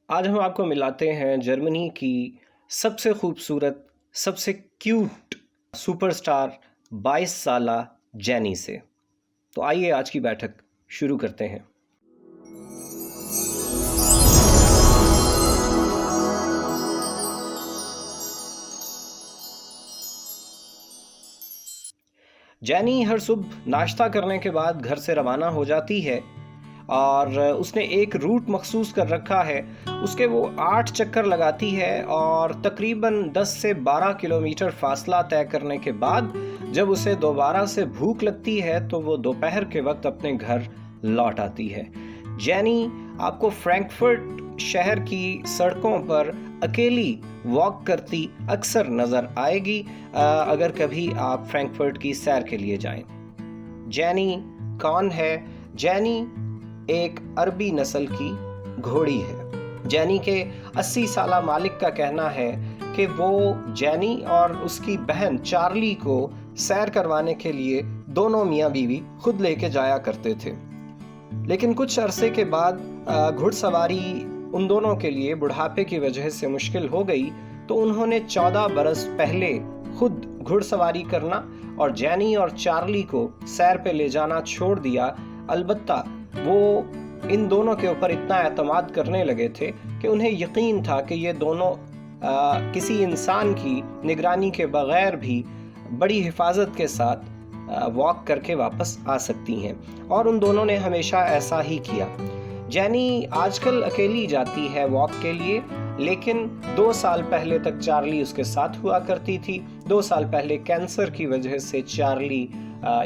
आज हम आपको मिलाते हैं जर्मनी की सबसे खूबसूरत, सबसे क्यूट सुपरस्टार 22 साला जैनी से। तो आइए आज की बैठक शुरू करते हैं। जैनी हर सुबह नाश्ता करने के बाद घर से रवाना हो जाती है और उसने एक रूट मखसूस कर रखा है। उसके वो 8 चक्कर लगाती है और तकरीबन 10 से 12 किलोमीटर फासला तय करने के बाद जब उसे दोबारा से भूख लगती है तो वो दोपहर के वक्त अपने घर लौट आती है। जैनी आपको फ्रैंकफर्ट शहर की सड़कों पर अकेली वॉक करती अक्सर नज़र आएगी अगर कभी आप फ्रैंकफर्ट की सैर के लिए जाएं। जैनी कौन है? जैनी एक अरबी नस्ल की घोड़ी है। जैनी के 80 साला मालिक का कहना है कि वो जैनी और उसकी बहन चार्ली को सैर करवाने के लिए दोनों मियाँ बीवी खुद लेके जाया करते थे, लेकिन कुछ अरसे के बाद घुड़सवारी उन दोनों के लिए बुढ़ापे की वजह से मुश्किल हो गई, तो उन्होंने 14 बरस पहले खुद घुड़सवारी करना और जैनी और चार्ली को सैर पे ले जाना छोड़ दिया। अलबत्ता वो इन दोनों के ऊपर इतना एतमाद करने लगे थे कि उन्हें यकीन था कि ये दोनों किसी इंसान की निगरानी के बगैर भी बड़ी हिफाजत के साथ वॉक करके वापस आ सकती हैं, और उन दोनों ने हमेशा ऐसा ही किया। जैनी आजकल अकेली जाती है वॉक के लिए, लेकिन 2 साल पहले तक चार्ली उसके साथ हुआ करती थी। 2 साल पहले कैंसर की वजह से चार्ली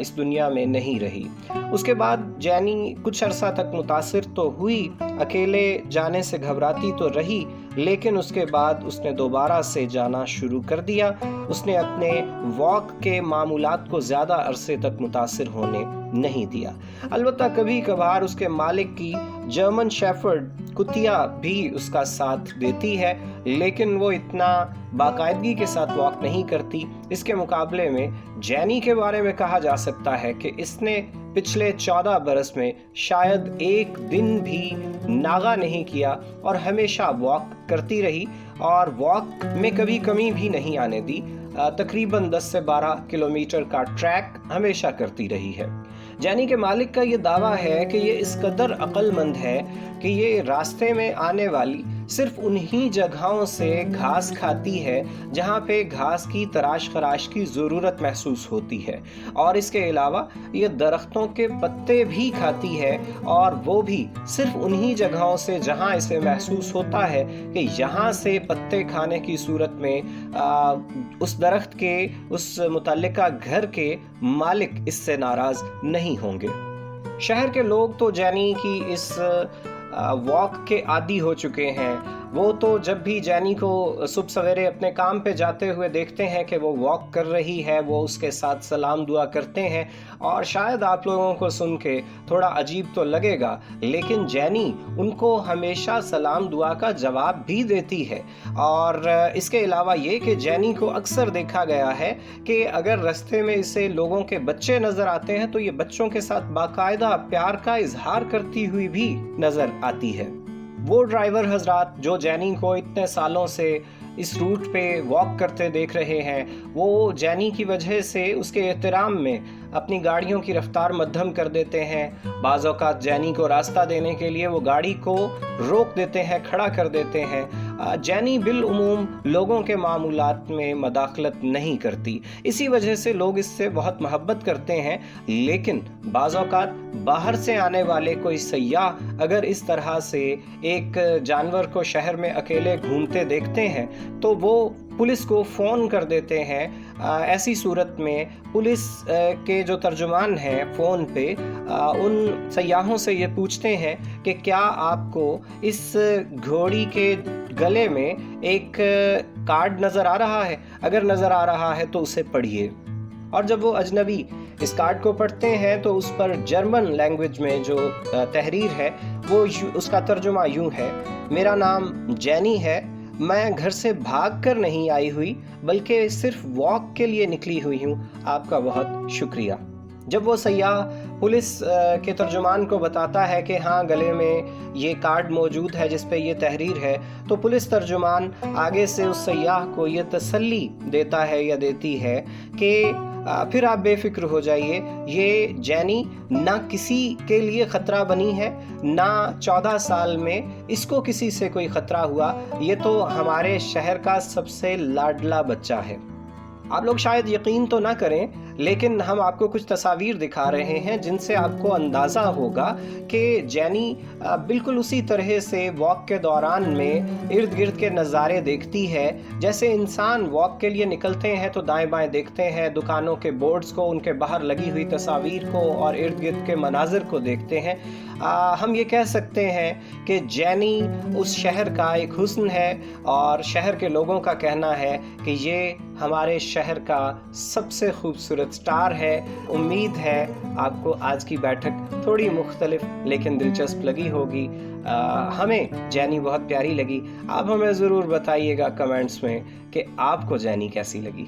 इस दुनिया में नहीं रही। उसके बाद जैनी कुछ अरसा तक मुतासिर तो हुई, अकेले जाने से घबराती तो रही, लेकिन उसके बाद उसने दोबारा से जाना शुरू कर दिया। उसने अपने वॉक के मामूलात को ज़्यादा अरसे तक मुतासिर होने नहीं दिया। अलबत्ता कभी कभार उसके मालिक की जर्मन शेफर्ड कुतिया भी उसका साथ देती है, लेकिन वो इतना बाकायदगी के साथ वॉक नहीं करती। इसके मुकाबले में जैनी के बारे में कहा जा सकता है कि इसने पिछले 14 बरस में शायद एक दिन भी नागा नहीं किया और हमेशा वॉक करती रही, और वॉक में कभी कमी भी नहीं आने दी। तकरीबन 10 से 12 किलोमीटर का ट्रैक हमेशा करती रही है। जैनी के मालिक का ये दावा है कि ये इस कदर अक्लमंद है कि ये रास्ते में आने वाली सिर्फ उन्हीं जगहों से घास खाती है जहाँ पे घास की तराश खराश की ज़रूरत महसूस होती है, और इसके अलावा ये दरख्तों के पत्ते भी खाती है, और वो भी सिर्फ उन्हीं जगहों से जहाँ इसे महसूस होता है कि यहाँ से पत्ते खाने की सूरत में उस दरख्त के, उस मुतल्लिका घर के मालिक इससे नाराज़ नहीं होंगे। शहर के लोग तो जैनी की इस वॉक के आदी हो चुके हैं। वो तो जब भी जैनी को सुबह सवेरे अपने काम पे जाते हुए देखते हैं कि वो वॉक कर रही है, वो उसके साथ सलाम दुआ करते हैं, और शायद आप लोगों को सुन के थोड़ा अजीब तो लगेगा, लेकिन जैनी उनको हमेशा सलाम दुआ का जवाब भी देती है। और इसके अलावा ये कि जैनी को अक्सर देखा गया है कि अगर रास्ते में इसे लोगों के बच्चे नज़र आते हैं तो ये बच्चों के साथ बाकायदा प्यार का इजहार करती हुई भी नज़र आती है। वो ड्राइवर हजरात जो जैनी को इतने सालों से इस रूट पे वॉक करते देख रहे हैं, वो जैनी की वजह से उसके एहतराम में अपनी गाड़ियों की रफ्तार मध्यम कर देते हैं। बाज़ औक़ात जैनी को रास्ता देने के लिए वो गाड़ी को रोक देते हैं, खड़ा कर देते हैं। जैनी बिल उमूम लोगों के मामूलात में मदाखलत नहीं करती, इसी वजह से लोग इससे बहुत मोहब्बत करते हैं। लेकिन बाज़ औक़ात बाहर से आने वाले कोई सयाह अगर इस तरह से एक जानवर को शहर में अकेले घूमते देखते हैं तो वो पुलिस को फ़ोन कर देते हैं। ऐसी सूरत में पुलिस के जो तर्जुमान हैं फ़ोन पे उन सयाहों से ये पूछते हैं कि क्या आपको इस घोड़ी के गले में एक कार्ड नज़र आ रहा है? अगर नज़र आ रहा है तो उसे पढ़िए। और जब वो अजनबी इस कार्ड को पढ़ते हैं तो उस पर जर्मन लैंग्वेज में जो तहरीर है वो उसका तर्जुमा यूँ है: मेरा नाम जैनी है, मैं घर से भाग कर नहीं आई हुई बल्कि सिर्फ वॉक के लिए निकली हुई हूँ, आपका बहुत शुक्रिया। जब वो सयाह पुलिस के तर्जुमान को बताता है कि हाँ, गले में ये कार्ड मौजूद है जिस पे ये तहरीर है। तो पुलिस तर्जुमान आगे से उस सयाह को ये तसल्ली देता है या देती है कि फिर आप बेफिक्र हो जाइए, ये जैनी ना किसी के लिए ख़तरा बनी है, ना 14 साल में इसको किसी से कोई ख़तरा हुआ। ये तो हमारे शहर का सबसे लाडला बच्चा है। आप लोग शायद यकीन तो ना करें, लेकिन हम आपको कुछ तस्वीर दिखा रहे हैं जिनसे आपको अंदाज़ा होगा कि जैनी बिल्कुल उसी तरह से वॉक के दौरान में इर्द गिर्द के नज़ारे देखती है जैसे इंसान वॉक के लिए निकलते हैं तो दाएं बाएं देखते हैं, दुकानों के बोर्ड्स को, उनके बाहर लगी हुई तस्वीर को और इर्द गिर्द के मनाजिर को देखते हैं। हम ये कह सकते हैं कि जैनी उस शहर का एक हुस्न है और शहर के लोगों का कहना है कि ये हमारे शहर का सबसे खूबसूरत स्टार है। उम्मीद है आपको आज की बैठक थोड़ी मुख्तलिफ लेकिन दिलचस्प लगी होगी। हमें जैनी बहुत प्यारी लगी। आप हमें ज़रूर बताइएगा कमेंट्स में कि आपको जैनी कैसी लगी।